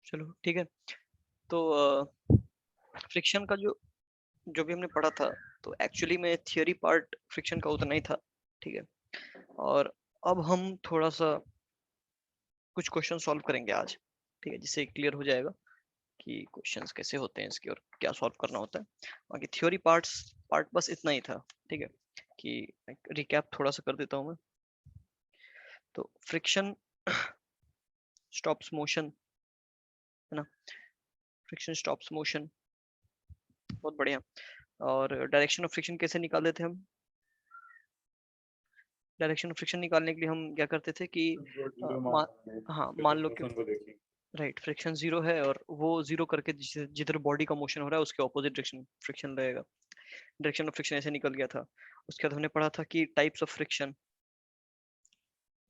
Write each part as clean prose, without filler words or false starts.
चलो ठीक है। तो फ्रिक्शन का जो जो भी हमने पढ़ा था, तो एक्चुअली में थियोरी पार्ट फ्रिक्शन का उतना ही था, ठीक है। और अब हम थोड़ा सा कुछ क्वेश्चन सॉल्व करेंगे आज, ठीक है, जिससे क्लियर हो जाएगा कि क्वेश्चंस कैसे होते हैं इसके और क्या सॉल्व करना होता है। बाकी थ्योरी पार्ट बस इतना ही था, ठीक है। कि रिकैप थोड़ा सा कर देता हूँ मैं। तो फ्रिक्शन स्टॉप्स मोशन, है ना। फ्रिक्शन स्टॉप्स मोशन, बहुत बढ़िया। और डायरेक्शन ऑफ फ्रिक्शन कैसे निकालते थे हम? डायरेक्शन ऑफ फ्रिक्शन निकालने के लिए हम क्या करते थे कि हाँ, मान लो कि राइट फ्रिक्शन जीरो है और वो जीरो करके जिधर बॉडी का मोशन हो रहा है उसके ऑपोजिट डायरेक्शन फ्रिक्शन रहेगा। डायरेक्शन ऑफ फ्रिक्शन ऐसे निकल गया था। उसके बाद हमने पढ़ा था कि टाइप्स ऑफ फ्रिक्शन,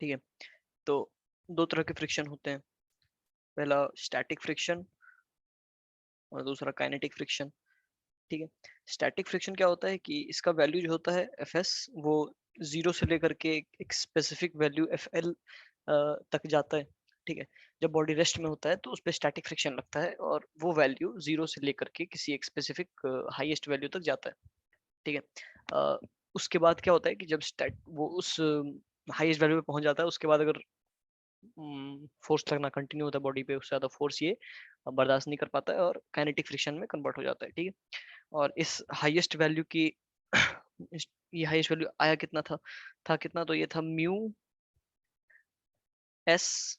ठीक है। तो दो तरह के फ्रिक्शन होते हैं, पहला स्टैटिक फ्रिक्शन और दूसरा काइनेटिक फ्रिक्शन, ठीक है। स्टैटिक फ्रिक्शन क्या होता है कि इसका वैल्यू जो होता है एफ एस, वो जीरो से लेकर के एक स्पेसिफिक वैल्यू एफ एल तक जाता है, ठीक है। जब बॉडी रेस्ट में होता है तो उस पर स्टैटिक फ्रिक्शन लगता है और वो वैल्यू जीरो से लेकर के किसी एक स्पेसिफिक हाईएस्ट वैल्यू तक जाता है, ठीक है। उसके बाद क्या होता है कि जब वो उस हाईएस्ट वैल्यू पे पहुंच जाता है, उसके बाद अगर फोर्स लगना कंटिन्यू होता है बॉडी पे, उससे ज्यादा फोर्स ये बर्दाश्त नहीं कर पाता है और काइनेटिक फ्रिक्शन में कन्वर्ट हो जाता है, ठीक है। और इस हाईएस्ट वैल्यू की ये हाईएस्ट वैल्यू आया कितना था कितना, तो ये था म्यू एस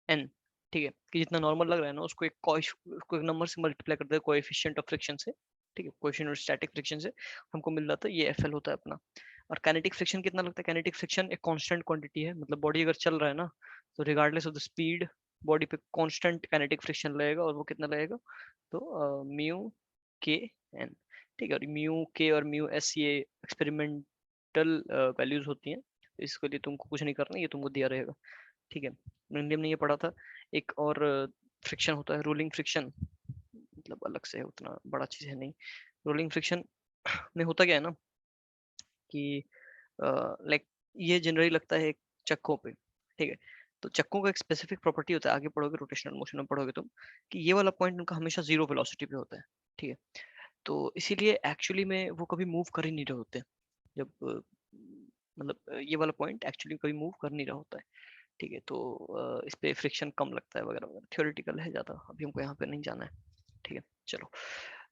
एन, ठीक है। कि जितना नॉर्मल लग रहा है ना उसको उसको एक नंबर से मल्टीप्लाई करते हैं कोएफिशिएंट ऑफ फ्रिक्शन से, ठीक है। कोएफिशिएंट ऑफ स्टैटिक फ्रिक्शन से हमको मिल रहा था ये एफ एल होता है अपना। और काइनेटिक फ्रिक्शन कितना लगता है? काइनेटिक फ्रिक्शन एक कांस्टेंट क्वांटिटी है, मतलब बॉडी अगर चल रहा है ना, तो regardless of the speed body पे कांस्टेंट काइनेटिक फ्रिक्शन लगेगा। और वो कितना लगेगा? तो म्यू के एन, ठीक है। और म्यू के और म्यू एस ये एक्सपेरिमेंटल वैल्यूज होती हैं, इसके लिए तुमको कुछ नहीं करना, ये तुमको दिया रहेगा, ठीक है। इंडियम ने ये पढ़ा था। एक और फ्रिक्शन होता है रोलिंग फ्रिक्शन, मतलब अलग से है, उतना बड़ा चीज है नहीं। रोलिंग फ्रिक्शन में होता क्या है ना कि लाइक ये जनरली लगता है चक्कों पे, ठीक है। तो चक्कों का एक स्पेसिफिक प्रॉपर्टी होता है, आगे पढ़ोगे रोटेशनल मोशन में पढ़ोगे तुम, कि ये वाला पॉइंट उनका हमेशा जीरो वेलोसिटी पे होता है, ठीक है। तो इसीलिए एक्चुअली में वो कभी मूव कर ही नहीं रहे होते जब मतलब ये वाला पॉइंट एक्चुअली कभी मूव कर नहीं रहा होता है, ठीक है। तो इस पे फ्रिक्शन कम लगता है वगैरह वगैरह, थ्योरेटिकल है ज़्यादा, अभी हमको यहाँ पे नहीं जाना है, ठीक है। चलो,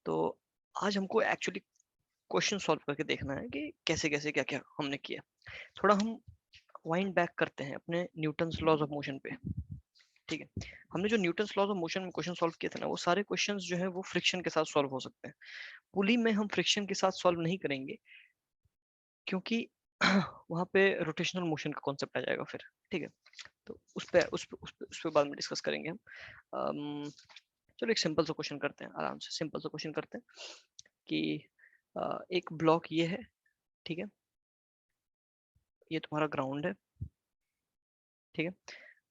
तो आज हमको एक्चुअली क्वेश्चन सॉल्व करके देखना है कि कैसे कैसे क्या क्या हमने किया। थोड़ा हम वाइंड बैक करते हैं अपने न्यूटन्स लॉज ऑफ मोशन पे, ठीक है। हमने जो न्यूटन्स लॉज ऑफ मोशन में क्वेश्चन सॉल्व किए थे ना, वो सारे क्वेश्चंस जो है वो फ्रिक्शन के साथ सॉल्व हो सकते हैं। पुली में हम फ्रिक्शन के साथ सॉल्व नहीं करेंगे, क्योंकि वहाँ पे रोटेशनल मोशन का कॉन्सेप्ट आ जाएगा फिर, ठीक है। तो उस पे बाद में डिस्कस करेंगे हम। चलो एक सिंपल सा क्वेश्चन करते हैं, आराम से सिंपल सा क्वेश्चन करते हैं कि एक ब्लॉक ये है, ठीक है। ये तुम्हारा ग्राउंड है, ठीक है।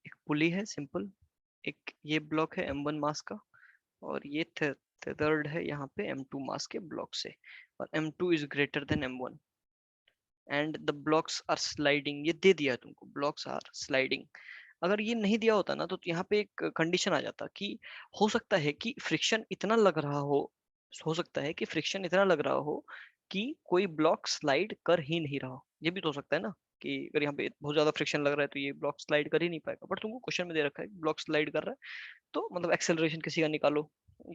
एक पुली है सिंपल, एक ये ब्लॉक है M1 मास का, और ये थर्ड है यहाँ पे M2 मास के ब्लॉक से, और M2 is greater than M1 and the blocks are sliding. ये दे दिया है तुमको, ब्लॉक्स आर स्लाइडिंग। अगर ये नहीं दिया होता ना तो यहाँ पे एक कंडीशन आ जाता कि हो सकता है कि फ्रिक्शन इतना लग रहा हो सकता है कि फ्रिक्शन इतना लग रहा हो कि कोई ब्लॉक स्लाइड कर ही नहीं रहा हो। ये भी तो हो सकता है ना कि अगर यहाँ पे बहुत ज्यादा फ्रिक्शन लग रहा है तो ये ब्लॉक स्लाइड कर ही नहीं पाएगा, बट तुमको क्वेश्चन में दे रखा है ब्लॉक स्लाइड कर रहा है, तो मतलब एक्सेलरेशन किसी का निकालो,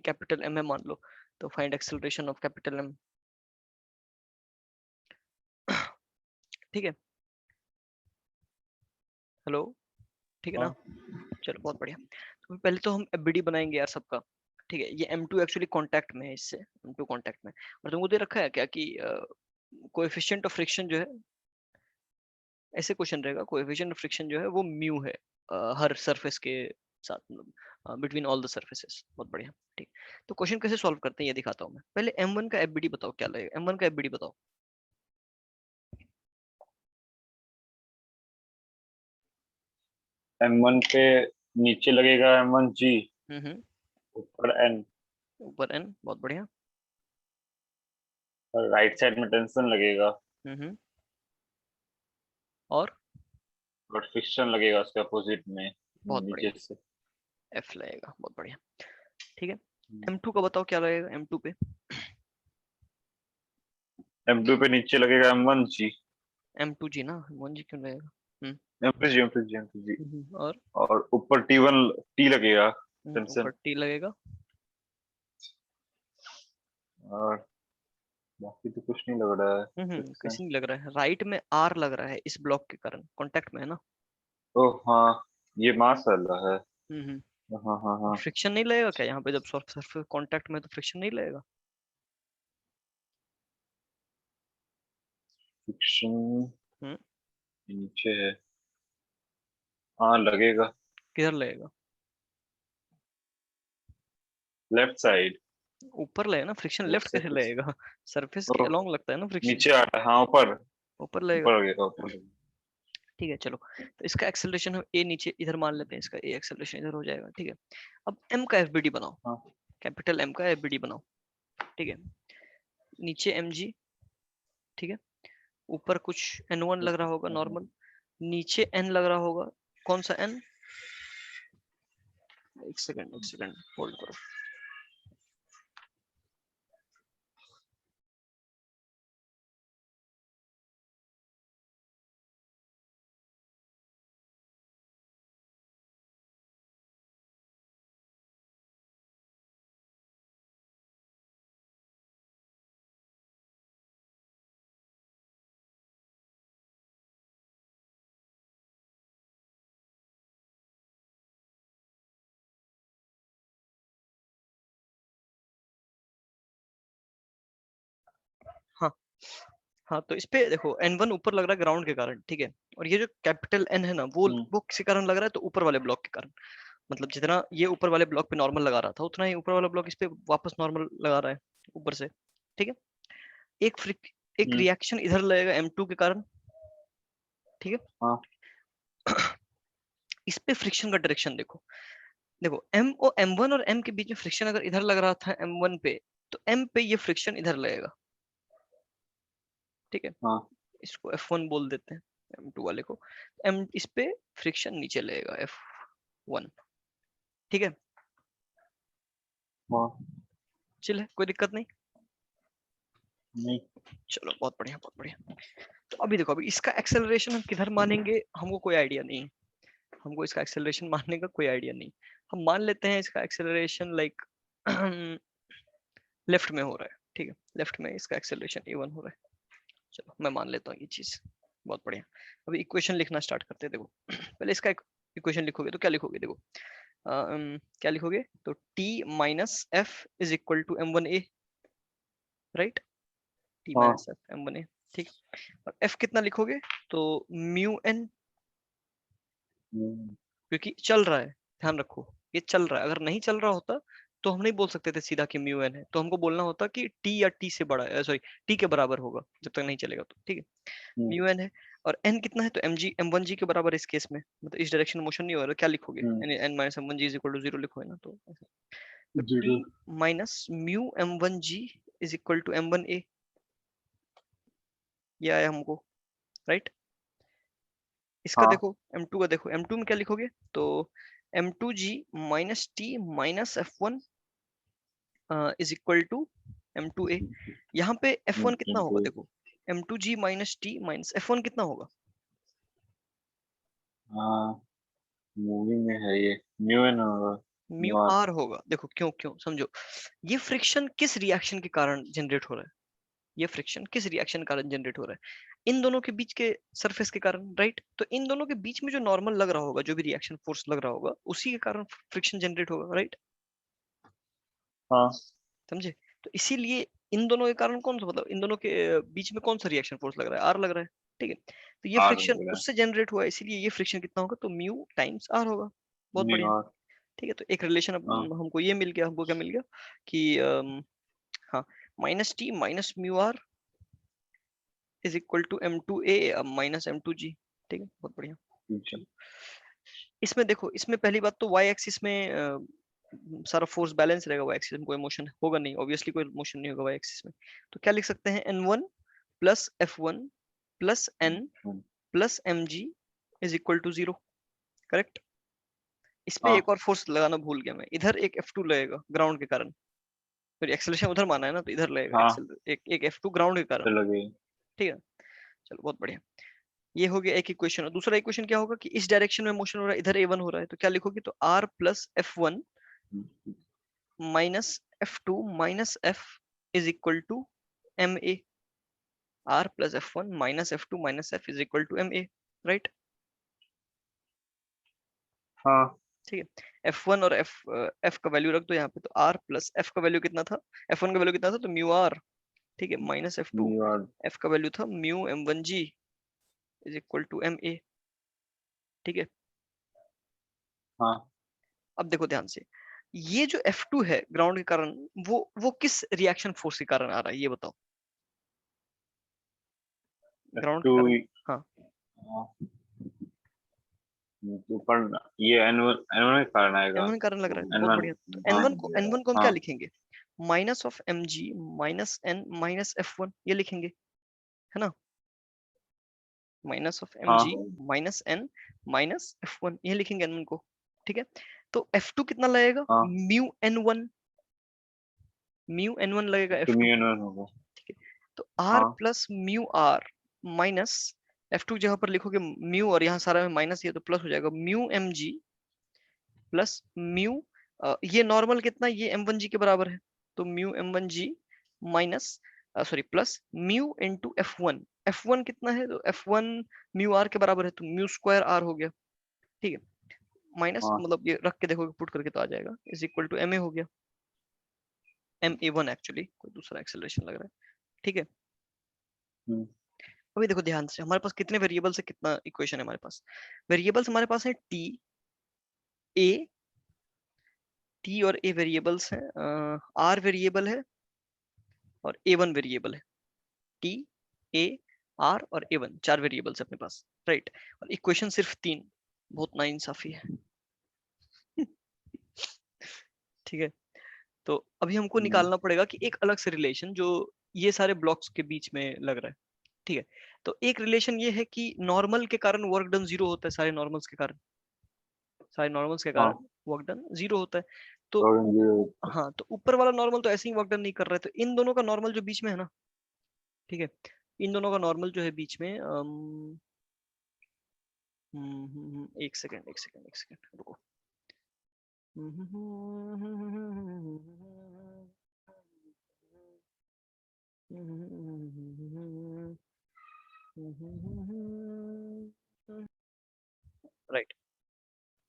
कैपिटल M है मान लो, तो find acceleration of capital M, ठीक है। हेलो, ठीक है ना। हाँ चलो बहुत बढ़िया। तो पहले तो हम एफबीडी बनाएंगे यार सबका, ठीक है। ये M2 एक्चुअली कांटेक्ट में है इससे, M2 कांटेक्ट में। और तुमको दे रखा है क्या कि कोएफिशिएंट ऑफ फ्रिक्शन जो है, ऐसे क्वेश्चन रहेगा, कोएफिशिएंट ऑफ फ्रिक्शन जो है वो म्यू है हर सरफेस के साथ, मतलब बिटवीन ऑल द सरफेसेस। बहुत बढ़िया, ठीक। तो क्वेश्चन कैसे सॉल्व करते हैं ये दिखाता हूँ मैं। पहले M1 का एफबीडी बताओ क्या लगेगा, M1 का एफबीडी बताओ। M1 पे नीचे लगेगा M1G, हम्म। ऊपर N, ऊपर N, बहुत बढ़िया। और राइट साइड में टेंशन लगेगा, हम्म। और और फ्रिक्शन लगेगा उसके अपोजिट में बहुत नीचे बढ़िया, से। F लगेगा, बहुत बढ़िया। ठीक है, M2 का बताओ क्या लगेगा M2 पे? M2 पे नीचे लगेगा M1G। M2G ना, M1G क्यों लगेगा? M2G। और और ऊपर T लगेगा, ऊपर टेंशन। T लगेगा। और बाकी तो कुछ नहीं लग रहा है। कैसे नहीं लग रहा है? राइट में R लग रहा है इस ब्लॉक के कारण, कांटेक्ट में है ना। ओह हाँ, ये मास वाला है। हम्म हाँ हाँ हाँ। फ्रिक्शन नहीं लगेगा क्या यहाँ पे? जब सरफेस कांटेक्ट में, तो फ्रिक्शन नहीं लगेगा? फ्रिक्शन हम्म नीचे है। हाँ लगेगा। किधर लगेगा? Left side. ऊपर लगेगा ना फ्रिक्शन, लेफ्ट लेफ्ट कैसे साइड। लगेगा? सरफेस के ओह, अलोंग लगता है ना फ्रिक्शन। नीचे आ रहा है, हाँ ऊपर। ऊपर लगेगा। ऊपर लगेगा, ऊपर लगेगा। ठीक है चलो, तो इसका एक्सेलरेशन हम ए नीचे इधर मान लेते हैं, इसका ए एक्सेलरेशन इधर हो जाएगा। ठीक है, अब एम का एफबीडी बनाओ, हाँ। कैपिटल एम का एफबीडी बनाओ। ठीक है, नीचे एम जी। ठीक है, ऊपर कुछ N1 लग रहा होगा नॉर्मल, नीचे N लग रहा होगा। कौन सा N? एक सेकंड होल्ड करो। हाँ हाँ, तो इस पे देखो N1 ऊपर लग रहा है ग्राउंड के कारण। ठीक है, और ये जो कैपिटल N है ना, वो किसी कारण लग रहा है, तो ऊपर वाले ब्लॉक के कारण। मतलब जितना ये ऊपर वाले ब्लॉक पे नॉर्मल लगा रहा था, उतना ही ऊपर वाला ब्लॉक इस पे वापस नॉर्मल लगा रहा है ऊपर से। ठीक है, एक फ्रिक एक हम्म, रिएक्शन इधर लगेगा M2 के कारण। ठीक है, हाँ इस पे फ्रिक्शन का डायरेक्शन देखो। देखो M और M1 और M के बीच में फ्रिक्शन अगर इधर लग रहा था M1 पे, तो M पे ये फ्रिक्शन इधर लगेगा। ठीक है, हाँ इसको F1 बोल देते हैं, M2 वाले को। M इस पे फ्रिक्शन नीचे लगेगा F1। ठीक है, हाँ। चिल है, कोई दिक्कत नहीं। नहीं। चलो बहुत बढ़िया, बहुत बढ़िया। तो अभी देखो, अभी इसका एक्सेलरेशन हम किधर मानेंगे, हमको कोई आइडिया नहीं है। हमको इसका एक्सेलरेशन मानने का कोई आइडिया नहीं। हम मान लेते हैं इसका एक्सेलरेशन लाइक लेफ्ट में हो रहा है। ठीक है, लेफ्ट में इसका एक्सेलरेशन A1 हो रहा है। चलो मैं मान लेता हूँ ये चीज, बहुत बढ़िया। अभी इक्वेशन लिखना स्टार्ट करते हैं। देखो पहले इसका इक्वेशन लिखोगे तो क्या लिखोगे? देखो क्या लिखोगे? तो T minus F is equal to M1A, right? T हाँ। Minus F M1A। ठीक, और F कितना लिखोगे? तो म्यू एन, हम्म, क्योंकि चल रहा है, ध्यान रखो ये चल रहा है। अगर नहीं चल रहा होता तो हम नहीं बोल सकते थे सीधा कि म्यू एन है, तो हमको बोलना होता कि टी या टी से बड़ा है, सॉरी टी के बराबर होगा, जब तक नहीं चलेगा तो। ठीक है, म्यू एन है, और एन कितना है? तो M1G के बराबर है इस केस में, मतलब इस डायरेक्शन मोशन नहीं हो रहा। क्या लिखोगे? Hmm, N minus M1G is equal to 0 लिखोगे ना, तो T zero. Minus mu M1G is equal to M1A, ये आया हमको, राइट? इसका हाँ। देखो M2 का, देखो M2 में क्या लिखोगे? तो M2G minus T minus F1 is equal to M2A। यहाँ पे F1 कितना होगा? इंटू। देखो M2G minus T minus F1 कितना होगा? हाँ, मूवी में है ये। न्यू एन होगा। Mu nu R. आर होगा। देखो क्यों क्यों समझो, ये फ्रिक्शन किस रिएक्शन के कारण जनरेट हो रहा है? ये फ्रिक्शन किस रिएक्शन के कारण जनरेट हो रहा है? इन दोनों के बीच के सरफेस के कारण, राइट? तो इन दोनों के बीच में जो नॉर्मल लग रहा होगा, जो भी रिएक्शन फोर्स लग रहा होगा, उसी के कारण फ्रिक्शन जनरेट होगा, राइट? हाँ। समझे? तो इसीलिए इन दोनों के कारण कौन सा, मतलब इन दोनों के बीच में कौन सा रिएक्शन फोर्स लग रहा है? आर लग रहा है। ठीक है, तो ये आर फ्रिक्शन लग रहा है। उससे जनरेट हुआ है, इसीलिए ये फ्रिक्शन कितना होगा? तो म्यू टाइम्स आर होगा। बहुत न्यू बढ़िया। आर। ठीक है, तो एक रिलेशन हाँ। हमको ये मिल गया। हमको क्या मिल गया कि हाँ, minus T minus mu R is equal to M2A minus M2G। ठीक है, बहुत बढ़िया। ठीक है। चलो, इसमें देखो, इसमें पहली बात तो वाई एक्सिस में सारा फोर्स बैलेंस रहेगा। वाई एक्सिस में कोई मोशन होगा नहीं, ऑब्वियसली कोई मोशन नहीं होगा वाई एक्सिस में। तो क्या लिख सकते हैं? N1 plus F1 plus N plus mg is equal to 0, correct? इस पे हाँ एक और फोर्स लगाना भूल गया मैं, इधर एक F2 लगेगा ग्राउंड के कारण, फिर एक्सेलरेशन उधर माना है ना, तो इधर लगेगा हाँ एक F2 ग्राउंड के कारण। चलो गई। ठीक है, चलो बहुत बढ़िया। ये हो गया एक इक्वेशन। और दूसरा इक्वेशन क्या होगा कि इस डायरेक्शन में मोशन हो रहा है, इधर A1 हो रहा है, तो क्या लिखोगे, तो R plus F1 minus F2 minus F is equal to MA। R plus F1 minus F2 minus F is equal to MA, right. हाँ ठीक है, F1 और F का वैल्यू रख दो यहाँ पे, तो R प्लस F का वैल्यू कितना था, F1 का वैल्यू कितना था, तो म्यू R। ठीक है, minus F2, New York. F का वैल्यू था mu M1G is equal to MA। ठीक है, हाँ अब देखो ध्यान से, ये जो F2 है ग्राउंड के कारण, वो किस रिएक्शन फोर्स के कारण आ रहा है, ये बताओ। ग्राउंड के F2 कारण, हाँ, ऊपर ये N1 के कारण आएगा। N1 के कारण लग रहा है, बहुत N1। बढ़िया। तो हाँ N1 को हम क्या हाँ लिखेंगे, minus of mg minus n minus F1, ये लिखेंगे, है ना। माइनस ऑफ mg हाँ माइनस n माइनस F1, ये लिखेंगे N1 को। ठीक है, तो F2 कितना लगेगा, हाँ म्यू N1 लगेगा तो F2। N1 होगा। ठीक है, तो R हाँ plus mu R minus F2 जगह पर लिखोगे म्यू, और यहाँ सारा में माइनस, ये तो प्लस हो जाएगा, म्यू mg प्लस म्यू, ये नॉर्मल कितना, ये M1G के बराबर है, तो mu M1G minus, sorry plus mu into F1। F1 कितना है, तो F1 म्यू R के बराबर है, तो म्यू स्क्वायर R हो गया। ठीक है, माइनस हाँ मतलब ये रख के देखोगे, पुट करके तो आ जाएगा, इज इक्वल टू MA हो गया, MA1 एक्चुअली, कोई दूसरा एक्सेलरेशन लग रहा है। ठीक है, हम्म, अभी देखो ध्यान से, हमारे पास कितने वेरिएबल्स है, कितना इक्वेशन है हमारे पास। वेरिएबल्स हमारे पास है टी और ए वेरिएबल्स हैं, आर वेरिएबल है और A1 वेरिएबल है। टी, ए, आर और A1, चार वेरिएबल्स अपने पास, राइट। और इक्वेशन सिर्फ तीन, बहुत नाइंसाफी है। ठीक है, तो अभी हमको हम्म, निकालना पड़ेगा कि एक अलग से रिलेशन जो ये सारे ब्लॉक्स के बीच में लग रहा है। ठीक है, तो एक रिलेशन ये है कि नॉर्मल के कारण वर्क डन जीरो होता है, सारे नॉर्मल्स के कारण, सारे नॉर्मल्स के कारण हाँ वर्क डन जीरो होता है। तो तो ये हाँ, तो ऊपर वाला नॉर्मल तो ऐसे ही वर्क डन नहीं कर रहा है, तो इन दोनों का नॉर्मल जो बीच में है ना, ठीक है, इन दोनों का नॉर्मल जो है बीच में, एक सेकेंड एक सेकेंड एक सेकेंड रुको। राइट,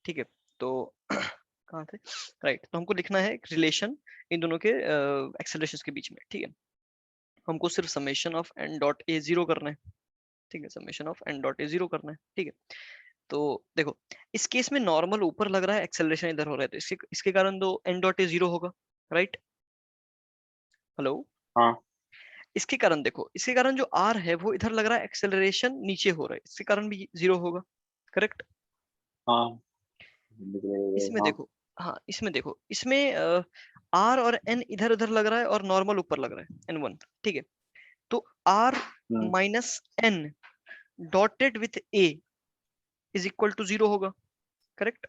ठीक है, तो कहाँ थे, राइट, तो हमको लिखना है एक रिलेशन इन दोनों के एक्सेलरेशंस के बीच में। ठीक है, हमको सिर्फ summation of n dot A zero करना है। ठीक है, summation of n dot A zero करना है। ठीक है, तो देखो, इस केस में नॉर्मल ऊपर लग रहा है, एक्सेलरेशन इधर हो रहा है, तो इसके इसके कारण तो n डॉट ए जीरो होगा, राइट। हेलो, हाँ इसके कारण देखो, इसके कारण जो r है वो इधर लग रहा है, एक्सेलरेशन नीचे हो रहा है, इसके कारण भी जीरो होगा, करेक्ट। हाँ लिख रहे इसमें हाँ। देखो, हाँ इसमें देखो, इसमें r और n इधर उधर लग रहा है और नॉर्मल ऊपर लग रहा है n1। ठीक है, तो r hmm, minus n dotted with a is equal to zero होगा, करेक्ट।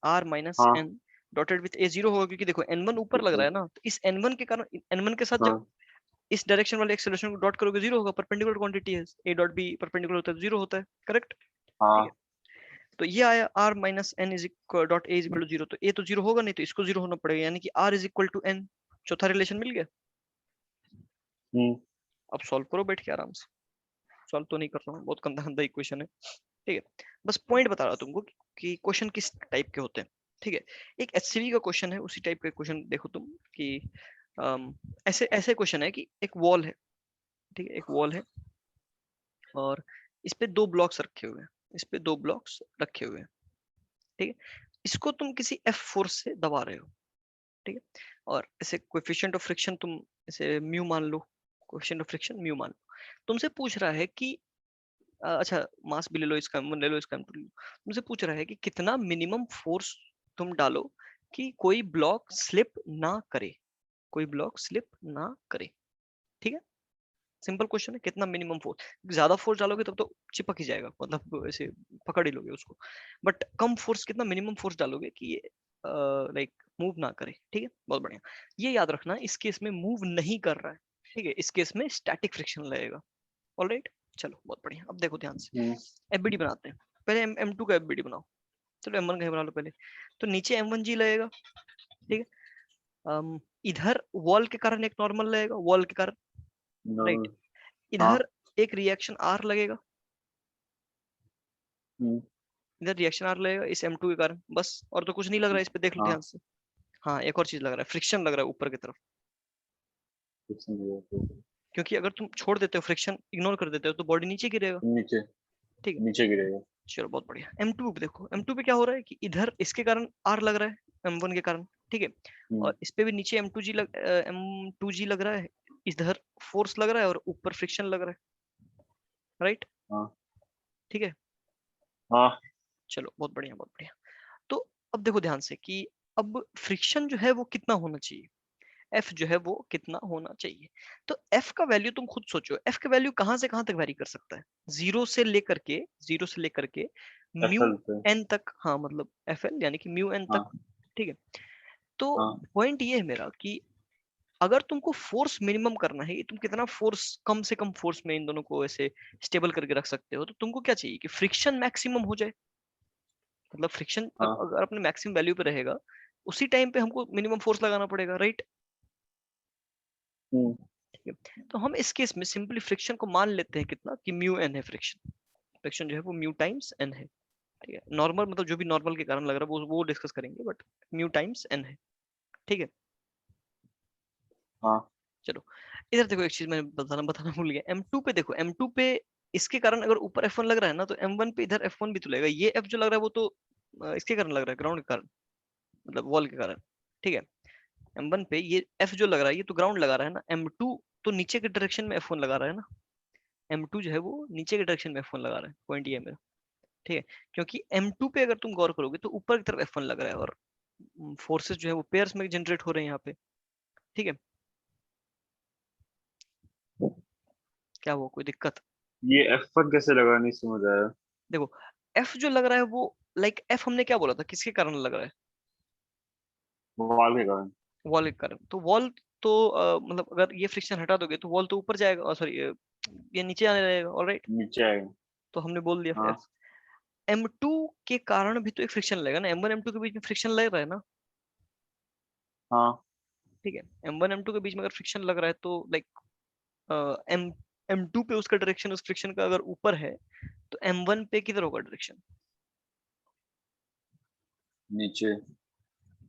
r माइनस हाँ n dotted with a zero होगा, क्योंकि देखो n1 ऊपर लग रहा है ना, तो इस n1 के कारण, n1 के साथ जब हाँ इस डायरेक्शन वाले एक्सेलरेशन को डॉट करोगे जीरो होगा, परपेंडिकुलर क्वांटिटी है, a डॉट b परपेंडिकुलर होता है तो जीरो होता है, करेक्ट। ठीक है, हाँ तो ये आया r minus n is equal dot a is equal to zero, तो a तो जीरो होगा नहीं, तो इसको जीरो होना पड़ेगा, यानी कि r is equal to n। चौथा रिलेशन मिल गया। हम्म, अब सॉल्व करो बैठ के आराम से, सॉल्व तो नहीं कर रहा हूँ, बहुत गंदा गंदा इक्वेशन है। ठीक है, बस पॉइंट बता रहा हूँ तुमको कि क्वेश्चन किस टाइप के होते हैं। ठीक है, एक एचसीवी का क्वेश्चन है, उसी टाइप का क्वेश्चन देखो तुम कि ऐसे ऐसे क्वेश्चन है कि एक वॉल है, ठीक है, एक वॉल है और इस पे दो ब्लॉक्स रखे हुए हैं, इस पे दो ब्लॉक्स रखे हुए हैं। ठीक है, इसको तुम किसी एफ फोर्स से दबा रहे हो। ठीक है, और ऐसे कोएफिशिएंट ऑफ फ्रिक्शन तुम ऐसे म्यू मान लो, कोएफिशिएंट ऑफ फ्रिक्शन म्यू मान लो। तुमसे पूछ रहा है कि अच्छा मास भी ले लो, इसका ले लो, इसका ले लो, तुमसे पूछ रहा है कि कितना मिनिमम फोर्स तुम डालो कि कोई ब्लॉक स्लिप ना करे, कोई ब्लॉक स्लिप ना करे। ठीक है, सिंपल क्वेश्चन है, कितना मिनिमम फोर्स। ज्यादा फोर्स डालोगे तब तो चिपक ही जाएगा, मतलब ऐसे पकड़ ही लोगे उसको। बट कम फोर्स, कितना मिनिमम फोर्स डालोगे कि ये लाइक मूव ना करे। ठीक है, बहुत बढ़िया। ये याद रखना, इस केस में मूव नहीं कर रहा है, ठीक है, इस केस में स्टैटिक फ्रिक्शन लगेगा। ऑलराइट, चलो बहुत बढ़िया। अब देखो ध्यान से, एफबीडी बनाते हैं। पहले M2 का एफबीडी बनाओ। चलो M1 का ही बना लो पहले। तो नीचे M1G लगेगा, ठीक है। इधर वॉल के कारण एक नॉर्मल लगेगा, वॉल के कारण, राइट। इधर एक रिएक्शन R लगेगा, इधर रिएक्शन R लगेगा इस M2 के कारण, बस। और तो कुछ नहीं लग रहा है इस पे, देख लो ध्यान से। हाँ, एक और चीज लग रहा है, फ्रिक्शन लग रहा है ऊपर की तरफ। क्योंकि अगर तुम छोड़ देते हो, फ्रिक्शन इग्नोर कर देते हो, तो बॉडी नीचे गिरेगा, नीचे, ठीक है, नीचे गिरेगा। चलो बहुत बढ़िया। M2 पे देखो, M2 पे क्या हो रहा है कि इधर इसके कारण R लग रहा है M1 के कारण, ठीक है। और इस पे भी नीचे M2G लग रहा है, इधर फोर्स लग रहा है और ऊपर फ्रिक्शन लग रहा है, राइट। ठीक है, चलो बहुत बढ़िया, बहुत बढ़िया। तो अब देखो ध्यान से कि अब फ्रिक्शन जो है वो कितना होना चाहिए, एफ जो है वो कितना होना चाहिए। तो एफ का वैल्यू तुम खुद सोचो, एफ का वैल्यू कहां से कहां तक वेरी कर सकता है, जीरो से लेकर के म्यू एन तक। हाँ, मतलब एफ एल यानी कि म्यू एन तक, ठीक है। तो पॉइंट ये है मेरा कि अगर तुमको फोर्स मिनिमम करना है, तुम कितना फोर्स, कम से कम फोर्स में इन दोनों को ऐसे स्टेबल करके रख सकते हो, तो तुमको क्या चाहिए कि फ्रिक्शन मैक्सिमम हो जाए। मतलब फ्रिक्शन अगर अपने मैक्सिमम वैल्यू पे रहेगा, उसी टाइम पे हमको मिनिमम फोर्स लगाना पड़ेगा, राइट। ठीक है, तो हम इस केस में सिंपली फ्रिक्शन को मान लेते हैं कितना, कि म्यू एन है फ्रिक्शन। फ्रिक्शन जो है वो म्यू टाइम्स एन है, ठीक है। नॉर्मल मतलब जो भी नॉर्मल के कारण लग रहा है वो डिस्कस करेंगे, बट म्यू टाइम्स एन है, ठीक है। चलो इधर देखो, एक चीज मैं बताना भूल गया। M2 पे देखो, M2 पे इसके कारण अगर ऊपर F1 लग रहा है ना, तो M1 पे इधर F1 भी तो लगेगा। ये F जो लग रहा है वो तो इसके कारण लग रहा है, ग्राउंड के कारण, मतलब वॉल के कारण, ठीक है। M1 पे ये F जो लग रहा है ये तो ग्राउंड लगा रहा है ना। M2 तो नीचे के डायरेक्शन में F1 लगा रहा है ना। M2 जो है वो नीचे के डायरेक्शन में F1 लगा रहा है, पॉइंट ये है मेरा, ठीक है। क्योंकि M2 पे अगर तुम गौर करोगे तो ऊपर की तरफ F1 लग रहा है, और फोर्सेस जो है वो पेयर्स में जनरेट हो रहे हैं यहाँ पे, ठीक है। क्या हुआ, कोई दिक्कत? ये F1 कैसे लगा, नहीं समझ आया। देखो, F जो लग रहा है वो लाइक F हमने क्या बोला था, किसके कारण लग रहा है, वॉल के कारण। वॉल के कारण। तो वॉल तो मतलब अगर ये फ्रिक्शन हटा दोगे तो वॉल तो ऊपर जाएगा, सॉरी ये नीचे आने लगेगा, ऑलराइट। नीचे आएगा। तो हमने बोल दिया F। M2 के कारण भी तो एक फ्रिक्शन लगेगा ना, M1 M2 के बीच में फ्रिक्शन लग रहा है ना, ठीक है। M1 M2 के बीच में अगर फ्रिक्शन लग रहा है तो लाइक M M2 पे उसका डायरेक्शन उस फ्रिक्शन का अगर ऊपर है, तो M1 पे किधर होगा डायरेक्शन, नीचे।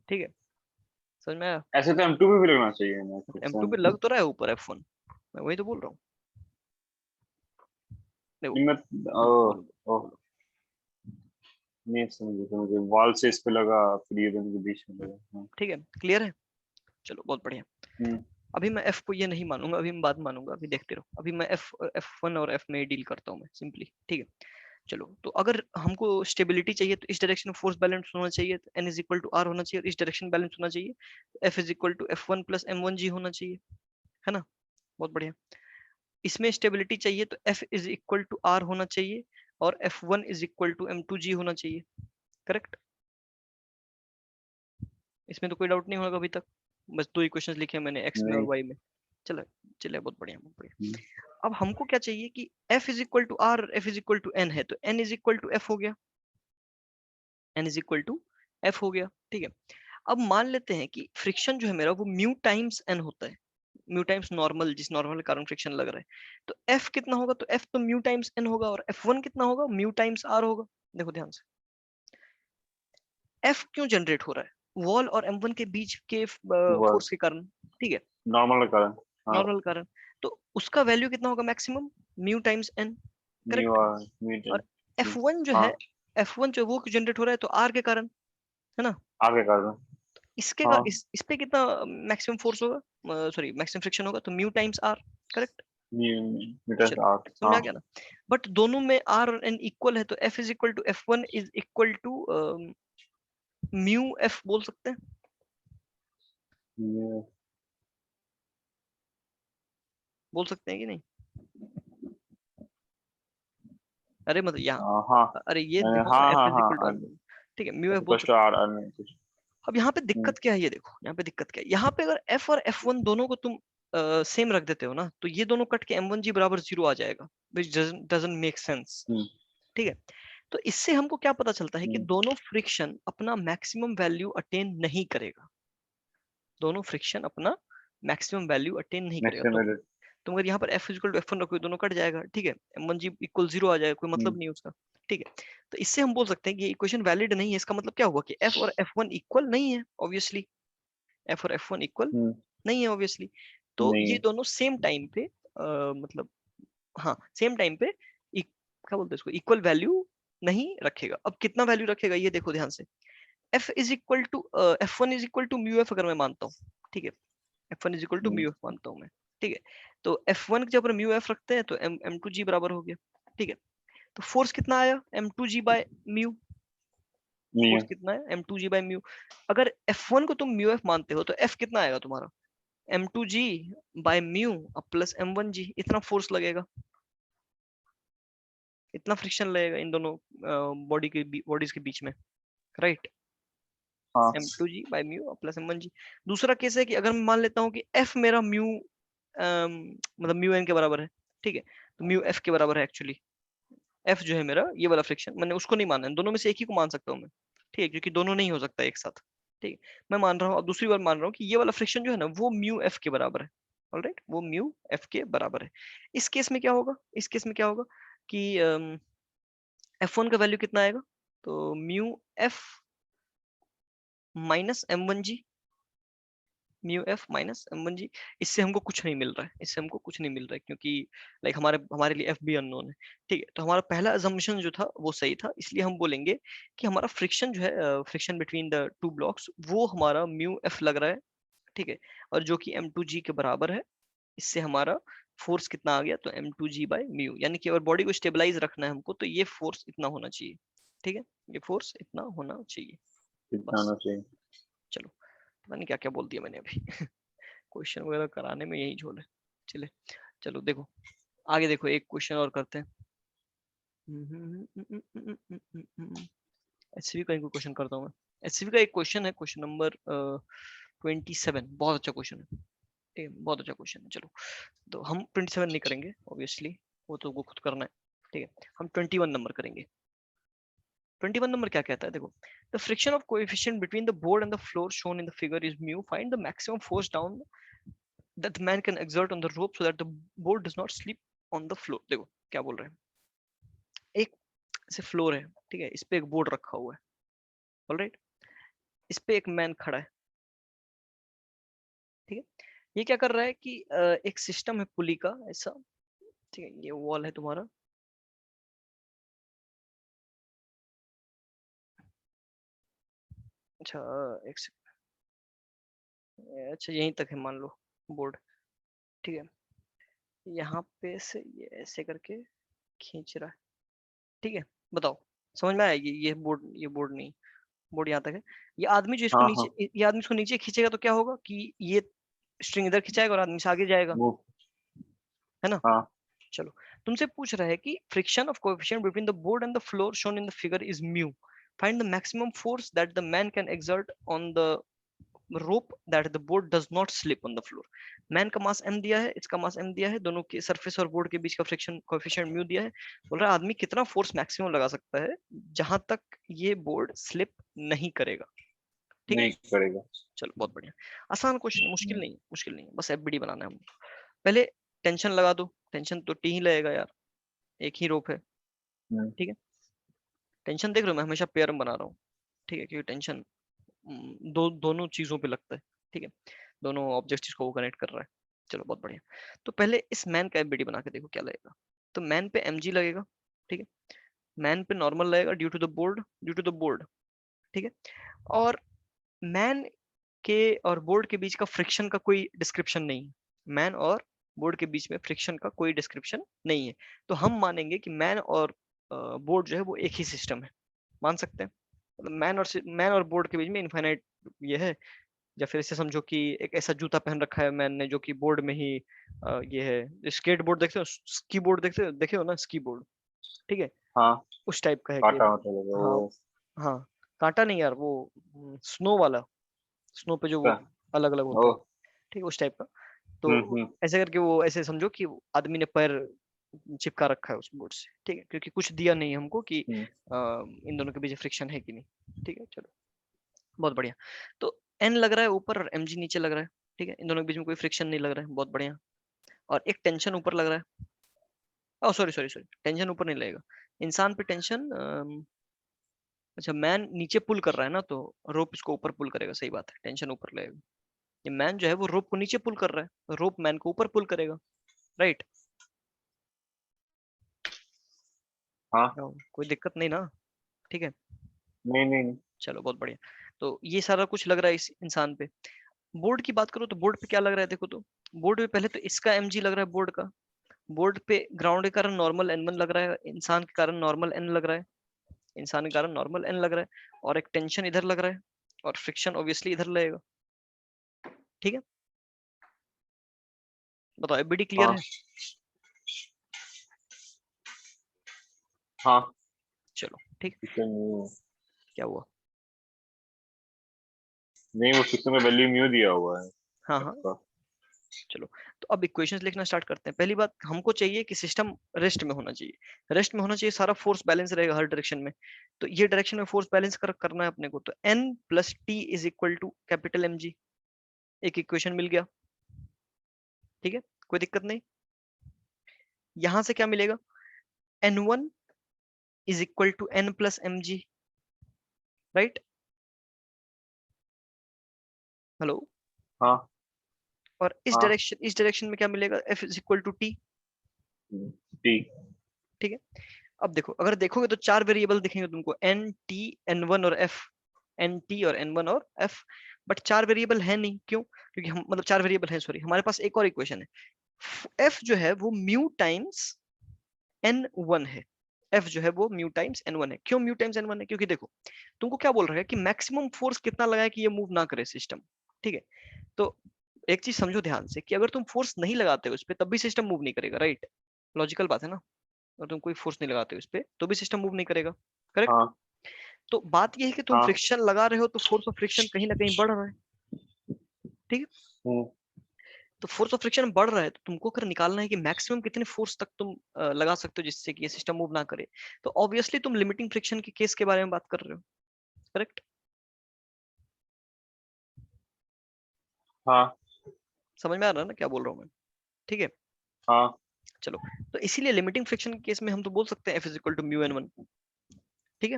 ठीक है, समझ में आया। ऐसे तो M2 पे भी लगना चाहिए ना M2 पे फ्रिक्शन। लग तो रहा है ऊपर F1, मैं वही तो बोल रहा हूँ। देखो, मैं बोलो ओ, बोलो ओ, बोलो। नहीं समझे वॉल से इस पे लगा, फिर ये दोनों के बीच में लगा। ठीक है, क्लियर है, चलो बहुत बढ़िया। हम्म। अभी मैं एफ को ये नहीं मानूंगा, अभी मैं बाद में मानूंगा, अभी देखते रहो। अभी मैं F1 और F में डील करता हूँ मैं सिंपली, ठीक है। चलो, तो अगर हमको स्टेबिलिटी चाहिए तो इस डायरेक्शन में फोर्स बैलेंस होना चाहिए, तो N is equal to R होना चाहिए, और इस डायरेक्शन बैलेंस होना चाहिए, तो F is equal to F1 plus M1G होना चाहिए, है ना। बहुत बढ़िया। इसमें स्टेबिलिटी चाहिए तो F is equal to R होना चाहिए, और F1 is equal to M2G होना चाहिए, करेक्ट। इसमें तो कोई डाउट नहीं होगा अभी तक। बस दो इक्वेशंस लिखे हैं मैंने, x में और नहीं। y में। चलो, चलिए बहुत बढ़िया, बहुत बढ़िया। अब हमको क्या चाहिए कि F is equal to R, F is equal to N है, तो N is equal to F हो गया, N is equal to F हो गया, ठीक है। अब मान लेते हैं कि फ्रिक्शन जो है मेरा वो म्यू टाइम्स N होता है, म्यू टाइम्स नॉर्मल, जिस नॉर्मल के कारण फ्रिक्शन लग रहा है। तो F कितना होगा, तो F तो म्यू टाइम्स N होगा, और F1 कितना होगा, म्यू टाइम्स R होगा। देखो ध्यान से, F क्यों जनरेट हो रहा है, वॉल और M1 के बीच के वॉल फोर्स के कारण, ठीक है, नॉर्मल कारण। नॉर्मल कारण। तो उसका वैल्यू कितना होगा maximum, mu times n, mu correct. Metre. और F1 जो है, F1 जो वो जनरेट हो रहा है तो R के कारण, है ना। आगे कर दो। इसके का इस पे कितना मैक्सिमम फोर्स होगा, सॉरी मैक्सिमम फ्रिक्शन होगा, तो mu times R, correct. Metre चलो, आर्क। समझ आ गया ना। बट दोनों में R और N इक्वल है, तो F is equal to F1 is equal to mu F बोल सकते हैं, बोल सकते हैं कि नहीं। अरे मतलब यहाँ, हाँ अरे ये देखो ना, हाँ एफ हाँ इज इक्वल टू हाँ एम, ठीक है, म्यू एफ बोल इक्वल्स टू सकते आर आर हैं। अब यहाँ पे दिक्कत क्या है, ये देखो यहाँ पे दिक्कत क्या है, यहाँ पे अगर एफ और एफ वन दोनों को तुम सेम रख देते हो ना, तो ये दोनों कट के एम वन जी बराबर 0 आ जाएगा, विच डजंट मेक सेंस। ठीक है, तो इससे हमको क्या पता चलता है कि दोनों फ्रिक्शन अपना मैक्सिमम वैल्यू अटेन नहीं करेगा, दोनों फ्रिक्शन अपना मैक्सिमम वैल्यू अटेन नहीं करेगा। तो मैक्सिमम तुम अगर यहाँ पर F equal to F one रखोगे, दोनों कट जाएगा, ठीक है, एम वन जी इक्वल 0 आ जाएगा, कोई मतलब नहीं है उसका। ठीक है, तो इससे हम बोल सकते हैं कि ये इक्वेशन वैलिड नहीं है। इसका मतलब क्या हुआ कि एफ और एफ वन इक्वल नहीं है, ऑब्वियसली एफ और एफ वन इक्वल नहीं है ऑब्वियसली। तो नहीं ये है। दोनों सेम टाइम पे मतलब हाँ सेम टाइम पे क्या बोलते हैं इसको, इक्वल वैल्यू नहीं रखेगा। अब कितना वैल्यू रखेगा ये देखो ध्यान से, F is equal to F one is equal to mu F अगर मैं मानता हूँ, ठीक है, F one is equal to mu F मानता हूँ मैं, ठीक है, तो एफ वन जब म्यू एफ रखते हैं तो एम एम टू जी बराबर हो गया। ठीक है, तो फोर्स कितना आया, M two G by mu, नहीं फोर्स है। कितना है, M two G by mu. अगर एफ वन को तुम म्यू एफ मानते हो तो एफ कितना आएगा तुम्हारा, M two G by mu plus M one G, इतना फोर्स लगेगा, इतना फ्रिक्शन लगेगा इन दोनों बॉडीज के बीच में, राइट, हाँ M two G by mu plus M one G. दूसरा केस है कि अगर मैं मान लेता हूँ कि एफ मेरा म्यू मतलब म्यू एन के बराबर है, ठीक है, तो म्यू एफ के बराबर है एक्चुअली, एफ जो है मेरा ये वाला फ्रिक्शन, मैंने उसको नहीं माना है, दोनों में से एक ही को मान सकता हूँ मैं, ठीक है, क्योंकि दोनों नहीं हो सकता एक साथ। ठीक है, मैं मान रहा हूँ, और दूसरी बार मान रहा हूँ कि ये वाला फ्रिक्शन जो है ना वो म्यू एफ के बराबर है, ऑलराइट, वो म्यू एफ के बराबर है। इस केस में क्या होगा, इस केस में क्या होगा कि एफ वन का वैल्यू कितना आएगा, तो mu F minus M one G, mu F minus M one G. इससे हमको कुछ नहीं मिल रहा है, इससे हमको कुछ नहीं मिल रहा है, क्योंकि लाइक हमारे हमारे लिए एफ भी अननोन है। ठीक है, तो हमारा पहला अजम्पशन जो था वो सही था, इसलिए हम बोलेंगे कि हमारा फ्रिक्शन जो है, friction between the two blocks, वो हमारा म्यू एफ लग रहा है। ठीक है, और जो कि एम टू जी के बराबर है। इससे हमारा फोर्स कितना आ गया, तो M two G by mu, यानी कि अगर बॉडी को स्टेबलाइज रखना है हमको, तो ये फोर्स इतना होना चाहिए। ठीक है, ये फोर्स इतना होना चाहिए, कितना बस। होना चाहिए। चलो, पता नहीं क्या क्या बोल दिया मैंने अभी क्वेश्चन वगैरह कराने में यही झोल है। चले, चलो देखो, आगे देखो, एक क्वेश्चन और करते हैं। एचसीवी का एक क्वेश्चन करता हूँ मैं। एचसीवी का एक क्वेश्चन है, क्वेश्चन नंबर 27, बहुत अच्छा क्वेश्चन है, ठीक है, बहुत अच्छा क्वेश्चन है। चलो, तो हम 27 नहीं करेंगे ऑब्वियसली, वो खुद करना है। ठीक है, हम 21 नंबर करेंगे। 21 नंबर क्या कहता है, देखो, the friction of coefficient between the board and the floor shown in the figure is mu, find the maximum force down that the man can exert on the rope so that the board does not slip on the floor। देखो क्या बोल रहे हैं, एक ऐसे floor है, ठीक है, इस पे एक बोर्ड रखा हुआ है, ऑलराइट, इस पे एक मैन खड़ा है, ठीक है, ये क्या कर रहा है कि एक सिस्टम है पुली का ऐसा, ठीक है, ये वॉल है तुम्हारा, अच्छा एक अच्छा यहीं तक है मान लो बोर्ड, ठीक है, यहाँ पे से ये ऐसे करके खींच रहा है, ठीक है, बताओ समझ में आया, ये बोर्ड नहीं, बोर्ड यहाँ तक है। ये आदमी जो इसको हाँ हाँ नीचे, ये आदमी इसको नीचे खींचेगा तो क्या होगा कि ये स्ट्रिंग इधर खिंचाएगा और आदमी से आगे जाएगा, वो है ना। हाँ चलो, तुमसे पूछ रहा है कि friction of coefficient between the board and the floor shown in the figure is mu, find the maximum force that the man can exert on the rope that the board does not slip on the floor. Man का मास m दिया है, इसका मास m दिया है, दोनों के surface और board के बीच का फ्रिक्शन कोएफिशिएंट म्यू दिया है। बोल रहा है आदमी कितना फोर्स मैक्सिमम लगा सकता है जहां तक ये बोर्ड स्लिप नहीं करेगा। ठीक है, नहीं करेगा। चलो बहुत बढ़िया, आसान क्वेश्चन, मुश्किल नहीं, मुश्किल नहीं, बस एफबीडी बनाना है हमको। पहले टेंशन लगा दो, टेंशन तो टी ही लगेगा यार, एक ही रोप है, ठीक है, टेंशन देख रहे हो, मैं हमेशा पेयर में बना रहा हूँ, ठीक है, क्योंकि टेंशन दोनों चीजों पे लगता है, ठीक है, दोनों ऑब्जेक्ट्स को वो कनेक्ट कर रहा है। चलो बहुत बढ़िया, तो पहले इस मैन का एफबीडी बना के देखो क्या लगेगा। तो मैन पे एमजी लगेगा, ठीक है, मैन पे नॉर्मल लगेगा ड्यू टू द बोर्ड, ठीक है, और मैन के और बोर्ड के बीच का फ्रिक्शन का कोई डिस्क्रिप्शन नहीं है, मैन और बोर्ड के बीच में फ्रिक्शन का कोई डिस्क्रिप्शन नहीं है, तो हम मानेंगे कि मैन और बोर्ड जो है वो एक ही सिस्टम है, मान सकते हैं, मतलब मैन और बोर्ड के बीच में इनफाइनाइट ये है। या फिर इसे समझो कि एक ऐसा जूता पहन रखा है मैन ने जो कि बोर्ड में ही ये है, स्केट बोर्ड देखते हो, स्की बोर्ड देखते हो ना, स्की बोर्ड, ठीक है, हाँ उस टाइप का है कि काटा होता है हाँ वो हाँ, कांटा नहीं यार, वो स्नो वाला, स्नो पे जो वो क्या अलग अलग ओ होता है, ठीक है, उस टाइप का। तो हम्म। ऐसे करके वो ऐसे समझो कि वो आदमी ने पैर चिपका रखा है उस बोर्ड से, ठीक है, क्योंकि कुछ दिया नहीं हमको कि हम्म। इन दोनों के बीच फ्रिक्शन है कि नहीं, ठीक है, चलो बहुत बढ़िया। तो एन लग रहा है ऊपर और एम जी नीचे लग रहा है, ठीक है, इन दोनों के बीच में कोई फ्रिक्शन नहीं लग रहा है, बहुत बढ़िया। और एक टेंशन ऊपर लग रहा है, ओ सॉरी सॉरी सॉरी, टेंशन ऊपर नहीं लगेगा, इंसान पे टेंशन, अच्छा मैन नीचे पुल कर रहा है ना, तो रोप इसको ऊपर पुल करेगा, सही बात है, टेंशन ऊपर लगेगा। ये मैन जो है वो रोप को नीचे पुल कर रहा है, रोप मैन को ऊपर पुल करेगा, राइट। हाँ कोई दिक्कत नहीं ना, ठीक है, नहीं नहीं नहीं चलो बहुत बढ़िया। तो ये सारा कुछ लग रहा है इस इंसान पे। बोर्ड की बात करो तो बोर्ड पे क्या लग रहा है, देखो तो बोर्ड पे पहले तो इसका एमजी लग रहा है बोर्ड का, बोर्ड पे ग्राउंड के कारण नॉर्मल एन वन लग रहा है, इंसान के कारण नॉर्मल एन लग रहा है, इंसान के कारण नॉर्मल एन लग रहा है, और एक टेंशन इधर लग रहा है, और फ्रिक्शन ऑब्वियसली इधर लगेगा, ठीक है, बताओ एबीडी क्लियर हाँ है। हाँ चलो ठीक, कितने म्यू क्या हुआ, नहीं वो कितने में वैल्यू म्यू दिया हुआ है हाँ हाँ, आपका चलो। तो अब इक्वेशंस लिखना स्टार्ट करते हैं। पहली बात हमको चाहिए कि सिस्टम रेस्ट में होना चाहिए, रेस्ट में होना चाहिए, सारा फोर्स बैलेंस रहेगा हर डायरेक्शन में, तो ये डायरेक्शन में फोर्स बैलेंस करना है अपने को, तो N plus T is equal to capital M G, एक इक्वेशन मिल गया, ठीक है, कोई दिक्कत नहीं। यहां से क्या मिलेगा, N one is equal to N plus M G, right, hello. हाँ और हाँ इस डायरेक्शन में क्या मिलेगा, F is equal to T, ठीक ठीक है। अब देखो, अगर देखोगे तो चार वेरिएबल दिखेंगे तुमको, एन टी एन वन और एफ, एन टी और एन वन और एफ, बट चार वेरिएबल है नहीं, क्यों, क्योंकि हम मतलब चार वेरिएबल है, सॉरी, हमारे पास एक और इक्वेशन है, एफ जो है वो म्यू टाइम्स एन वन है, एफ जो है वो म्यू टाइम्स एन वन है, क्यों म्यू टाइम्स एन वन है, क्योंकि देखो तुमको क्या बोल रहा है कि मैक्सिमम फोर्स कितना लगाए कि ये मूव ना करे सिस्टम, ठीक है। तो एक चीज समझो ध्यान से कि अगर तुम फोर्स नहीं लगाते हो उस पर तब भी सिस्टम मूव नहीं करेगा, राइट, लॉजिकल बात है ना, अगर तुम कोई फोर्स नहीं लगाते हो इस पे तो भी सिस्टम मूव नहीं करेगा, करेक्ट। हाँ तो बात यह है कि तुम हाँ फ्रिक्शन लगा रहे हो तो फोर्स ऑफ फ्रिक्शन कहीं ना कहीं बढ़ रहा है, ठीक है। हम्म तो फोर्स ऑफ फ्रिक्शन बढ़ रहा है तो तुमको अगर निकालना है कि मैक्सिमम कितने फोर्स तक तुम लगा सकते हो जिससे कि ये सिस्टम मूव ना करे, तो ऑब्वियसली तुम लिमिटिंग फ्रिक्शन के केस के बारे में बात कर रहे हो, करेक्ट, हाँ समझ में आ रहा है ना क्या बोल रहा हूँ मैं, ठीक है। हाँ चलो, तो इसीलिए लिमिटिंग फ्रिक्शन के केस में हम तो बोल सकते हैं F is equal to mu N one, ठीक है,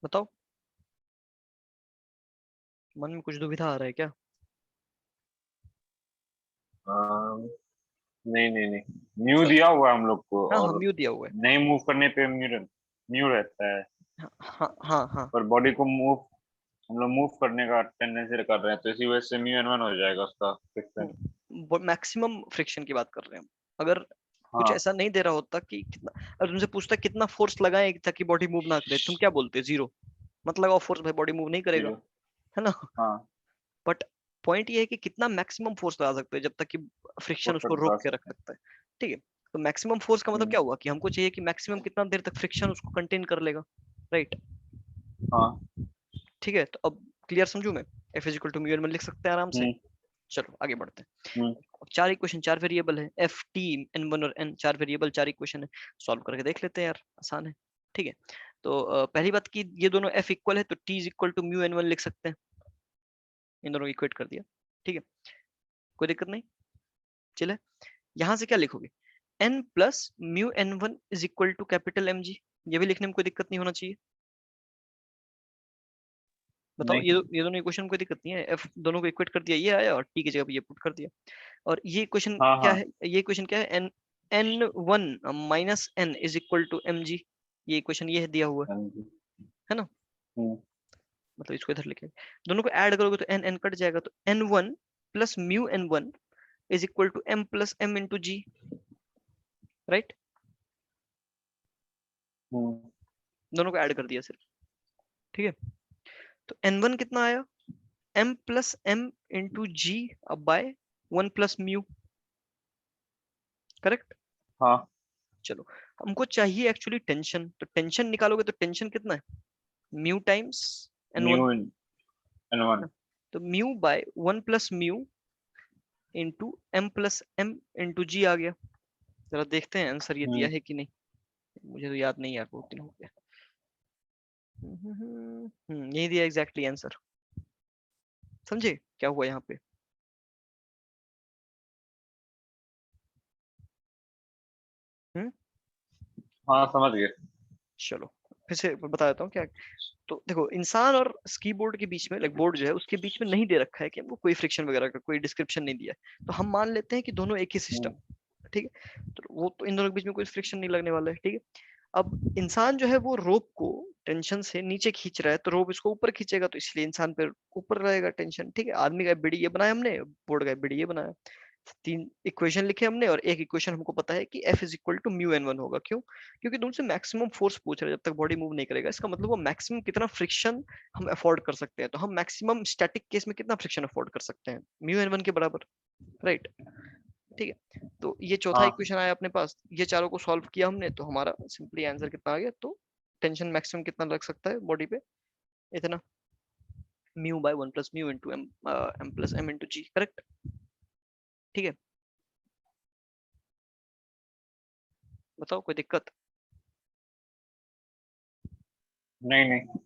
बताओ, मन में कुछ दुविधा आ रहा है क्या। नहीं नहीं नहीं म्यू चलो, दिया हुआ है हम लोग को हाँ हाँ और म्यू दिया हुआ है, नहीं मूव करने पे म्यू म्यू रहता है हाँ हाँ हाँ हाँ, पर बॉडी को मूव हम लोग मूव करने का टेंडेंसी कर रहे हैं तो इसी वजह से म्यू एन वन हो जाएगा उसका फ्रिक्शन मैक्सिमम फ्रिक्शन की बात कर रहे हैं हम। अगर कुछ हाँ ऐसा नहीं दे रहा होता कि कितना, अगर तुमसे पूछता कितना फोर्स लगाए ताकि बॉडी मूव ना करे, तुम क्या बोलते, जीरो, मत लगाओ फोर्स भाई, बॉडी मूव नहीं करेगा, जीरो है ना। हाँ बट पॉइंट ये है कि कितना मैक्सिमम फोर्स लगा सकते हैं जब तक कि वो फ्रिक्शन उसको तक बता रोक के रख सकते हैं सकता है, ठीक है। तो मैक्सिमम फोर्स का मतलब हम्म, क्या हुआ कि हमको चाहिए कि मैक्सिमम कितना देर तक फ्रिक्शन उसको कंटेन कर लेगा, राइट, हाँ ठीक है। तो अब क्लियर समझू मैं, F is equal to mu N one लिख सकते हैं आराम से। हम्म चलो आगे बढ़ते हैं। हम्म अब चार इक्वेशन, चार वेरिएबल है, एफ टी एन वन और एन, चार वेरिएबल चार इक्वेशन है, सॉल्व करके देख लेते हैं यार, आसान है, ठीक है। तो पहली बात की ये दोनों एफ इक्वल है तो T is equal to mu N one लिख सकते हैं, इन दोनों को इक्वेट कर दिया, ठीक है, कोई दिक्कत नहीं, चले। यहां से क्या लिखोगे, N plus mu N one is equal to capital M G, ये भी लिखने में कोई दिक्कत नहीं होना चाहिए, बताओ, नहीं ये दोनों इक्वेशन कोई दिक्कत नहीं है, एफ दोनों को इक्वेट कर दिया, ये आया, और टी की जगह पे ये पुट कर दिया। और ये इक्वेशन हाँ क्या हाँ है, ये इक्वेशन क्या है, N N one minus N is equal to M G, ये इक्वेशन ये है दिया हुआ हाँ जी, है ना, हम्म मतलब इसको इधर लिखे, दोनों को ऐड करोगे तो एन एन कट जाएगा, तो N one plus mu N one is equal to M plus M into G, right, hmm दोनों को ऐड कर दिया सिर्फ, ठीक है। तो एन वन कितना आया, एम प्लस एम इंटू जी अब by one plus mu, correct. हाँ चलो हमको चाहिए एक्चुअली टेंशन, तो टेंशन निकालोगे तो टेंशन कितना है, म्यू टाइम्स म्यू n1, है n1 ना। तो mu by 1 plus mu into m plus m into G आ गया। जरा देखते हैं आंसर ये दिया है कि नहीं, मुझे तो याद नहीं यार, बहुत दिन हो गया। यही दिया एग्जैक्टली आंसर। समझे क्या हुआ यहाँ पे। हम्म। हाँ समझ गए। चलो फिर से बता देता हूँ क्या। तो देखो इंसान और स्की बोर्ड के बीच में, लाइक बोर्ड जो है उसके बीच में नहीं दे रखा है कि हमको कोई फ्रिक्शन वगैरह का कोई डिस्क्रिप्शन नहीं दिया है, तो हम मान लेते हैं कि दोनों एक ही सिस्टम, ठीक है। तो वो तो इन दोनों के बीच में कोई फ्रिक्शन नहीं लगने वाला है, ठीक है। अब इंसान जो है वो रोप को टेंशन से नीचे खींच रहा है, तो रोप इसको ऊपर खींचेगा, तो इसलिए इंसान पे ऊपर रहेगा टेंशन, ठीक है। आदमी का बीडी ये बनाया हमने, बोर्ड का बीडी ये बनाया। तीन इक्वेशन लिखे हमने और एक इक्वेशन हमको पता है कि F is equal to mu n1 होगा। क्यों? क्योंकि तुमसे मैक्सिमम फोर्स पूछ रहे हैं, जब तक बॉडी मूव नहीं करेगा, इसका मतलब वो मैक्सिमम कितना फ्रिक्शन हम अफोर्ड कर सकते हैं। तो हम मैक्सिमम स्टैटिक केस में कितना फ्रिक्शन अफोर्ड कर सकते हैं, म्यू n1 के बराबर, राइट। ठीक है, तो ये चौथा हाँ इक्वेशन आया अपने पास, ये चारों को सॉल्व किया हमने, तो हमारा सिंपली आंसर कितना आ गया। तो टेंशन मैक्सिमम कितना लग सकता है बॉडी पे, इतना, mu by 1 plus mu into m plus m into G, correct. ठीक है, बताओ कोई दिक्कत। नहीं नहीं।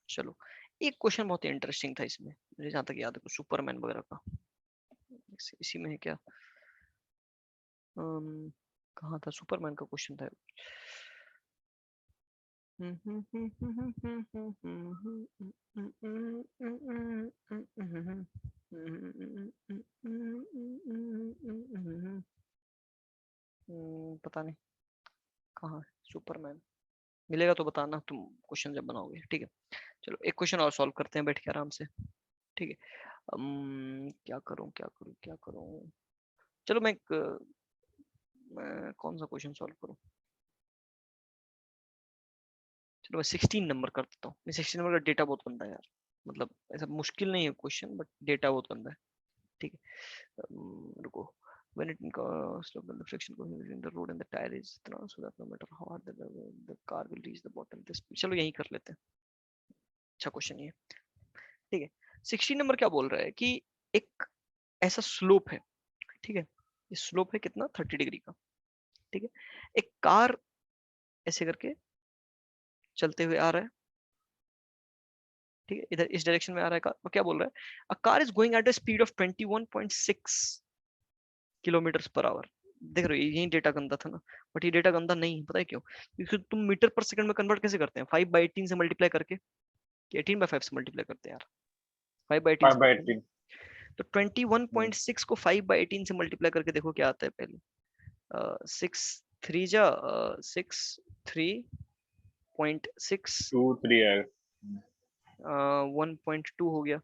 चलो एक क्वेश्चन बहुत इंटरेस्टिंग था इसमें, मुझे जहां तक याद है, सुपरमैन वगैरह का, इसी में है क्या। कहाँ था सुपरमैन का क्वेश्चन था। पता नहीं कहाँ है सुपरमैन, मिलेगा तो बताना तुम क्वेश्चन जब बनाओगे, ठीक है। चलो एक क्वेश्चन और सॉल्व करते हैं बैठ के आराम से, ठीक है। क्या करूं क्या करूं क्या करूं। चलो मैं कौन सा क्वेश्चन सॉल्व करूं। चलो मैं 16 नंबर कर देता हूँ। 16 नंबर का डेटा बहुत गंदा है यार, मतलब ऐसा मुश्किल नहीं है क्वेश्चन, बट डेटा बहुत गंदा है, ठीक है। रुको। when it slope when the friction goes between the road and the tire is इतना, so that no matter how hard the car will reach the bottom this, चलो यही कर लेते हैं, अच्छा क्वेश्चन ये, ठीक है। 16 नंबर क्या बोल रहा है कि एक ऐसा स्लोप है, ठीक है। ये स्लोप है कितना, 30 डिग्री का, ठीक है। एक कार ऐसे करके चलते हुए आ रहा है, ठीक है, इधर इस डायरेक्शन में आ रहा है कार, और क्या बोल रहा है, a car is going at a speed of 21.6 kilometre per hour. देख रहे हो यही डेटा गंदा था ना, बट ये डेटा गंदा नहीं है, पता है क्यों, क्योंकि तुम मीटर पर सेकंड में कन्वर्ट कैसे करते हैं, 5/18 से मल्टीप्लाई करके, कि 18/5 से मल्टीप्लाई करते हैं यार, 5/18 से करते हैं। 5/18। तो 21.6 को 5/18 से मल्टीप्लाई करके देखो क्या आता है पहले। 6 2 3 है। 1.2 हो गया,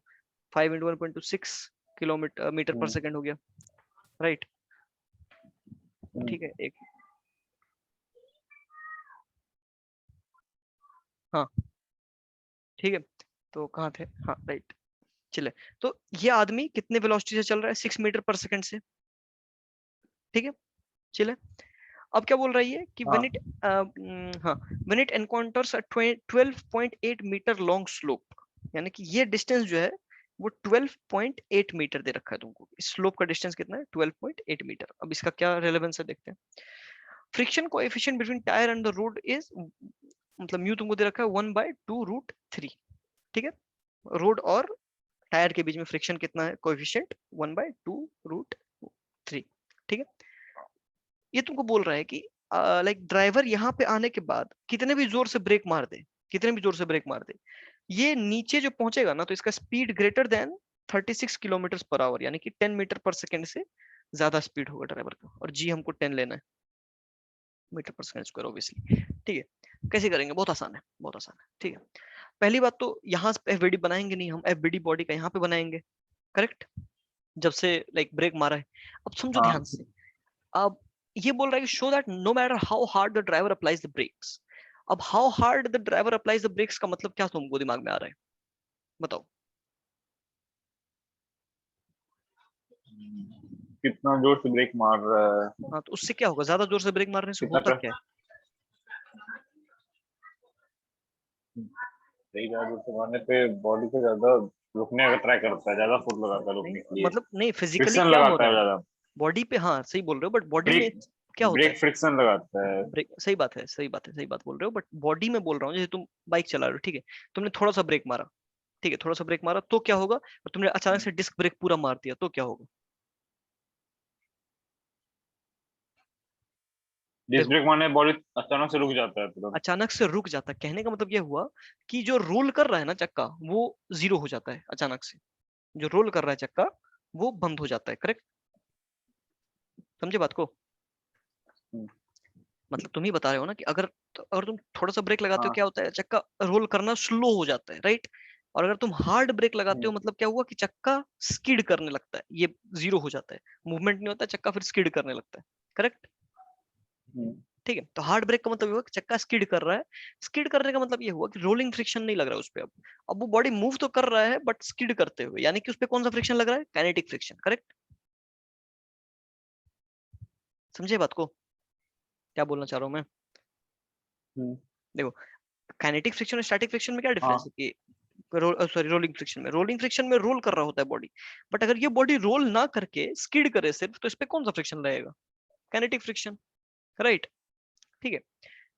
5 इंटू 1.2 6 किलोमीटर मीटर पर सेकंड हो गया, राइट। ठीक है एक, हाँ ठीक है, तो कहाँ थे, हाँ राइट। चले, तो ये आदमी कितने वेलोसिटी से चल रहा है, 6 मीटर पर सेकंड से, ठीक है। चले, अब क्या बोल रही है कि हाँ when it encounters a 12.8 metre long slope, यानी कि ये डिस्टेंस जो है वो 12.8 मीटर दे रखा है तुमको, इस स्लोप का डिस्टेंस कितना है, 12.8 मीटर। अब इसका क्या रेलेवेंस है देखते हैं। Friction coefficient between tyre and the road is, मतलब म्यू तुमको दे रखा है 1/2√3, ठीक है। रोड और टायर के बीच में फ्रिक्शन कितना है, कोएफिशिएंट 1/2√3, ठीक है। ये तुमको बोल रहा है कि लाइक ड्राइवर यहाँ पे आने के बाद कितने भी जोर से ब्रेक मार दे, कितने भी जोर से ब्रेक मार दे, ये नीचे जो पहुंचेगा ना, तो इसका speed greater than 36 kilometre per hour, यानी कि 10 मीटर पर सेकंड से ज्यादा स्पीड होगा ड्राइवर का, और जी हमको 10 लेना है, मीटर पर सेकंड स्क्वायर ऑब्वियसली, ठीक है। कैसे करेंगे, बहुत आसान है, बहुत आसान है, ठीक है। पहली बात तो यहाँ एफबीडी बनाएंगे नहीं, हम एफबीडी बॉडी का यहाँ पे बनाएंगे, करेक्ट, जब से लाइक ब्रेक मारा है। अब समझो ध्यान हाँ। से, अब ये बोल रहा है कि show that no matter how hard the driver applies the brakes. अब how hard the driver applies the brakes का मतलब क्या तुमको दिमाग में आ रहा है, बताओ। कितना जोर से ब्रेक मार रहा है, हाँ, तो उससे क्या होगा, ज्यादा जोर से ब्रेक मारने से कितना होता क्या है? सही ज्यादा जोर से मारने पे बॉडी को ज्यादा रुकने का ट्राई करता है, ज्यादा फोर्स लगाता है नहीं रुकने के लिए, मतलब नहीं, फिजिकली फ्रिक्शन क्या हो लगाता रहा है है ज्यादा, बॉडी पे? हाँ सही बोल रहे हो, बट बॉडी में ब्रेक क्या होता है? ब्रेक फ्रिक्शन लगाता है। ब्रेक, सही बात है, सही बात है, सही बात बोल रहे हो, बट बॉडी में बोल रहा हूँ, जैसे तुम बाइक चला रहे हो, ठीक है, तुमने थोड़ा सा ब्रेक मारा, ठीक है, थोड़ा सा ब्रेक मारा तो क्या होगा, और तुमने अचानक से डिस्क ब्रेक पूरा मार दिया तो क्या होगा? डिस्क देखो, ब्रेक मारने बॉडी अचानक से रुक जाता है तुरंत। अचानक से रुक जाता है, कहने का मतलब ये हुआ कि जो रोल कर रहा है ना चक्का, वो जीरो हो जाता है अचानक से, जो रोल कर रहा है चक्का वो बंद हो जाता है, करेक्ट? समझे बात को? हम्म, मतलब तुम ही बता रहे हो ना कि अगर, तो अगर तुम थोड़ा सा ब्रेक लगाते हो हाँ। क्या होता है, चक्का रोल करना स्लो हो जाता है, राइट? और अगर तुम हार्ड ब्रेक लगाते हम्म, हो, मतलब क्या हुआ कि चक्का स्किड करने लगता है, ये जीरो हो जाता है, मूवमेंट नहीं होता, चक्का फिर स्किड करने लगता है, करेक्ट? हम्म, ठीक है, तो हार्ड ब्रेक का मतलब ये हुआ कि चक्का स्किड कर रहा है, स्किड करने का मतलब ये हुआ कि रोलिंग फ्रिक्शन नहीं लग रहा है उस पर, अब वो बॉडी मूव तो कर रहा है बट स्किड करते हुए, यानी कि उस पर कौन सा फ्रिक्शन लग रहा है, काइनेटिक फ्रिक्शन, करेक्ट? समझे बात को, क्या बोलना चाह रहा हूँ मैं? हम्म, देखो, काइनेटिक फ्रिक्शन और स्टैटिक फ्रिक्शन में क्या डिफरेंस हाँ। है कि सॉरी, रोलिंग फ्रिक्शन में रोल कर रहा होता है बॉडी, बट अगर ये बॉडी रोल ना करके स्किड करे सिर्फ, तो इस पे कौन सा फ्रिक्शन लगेगा, काइनेटिक फ्रिक्शन, राइट? ठीक है,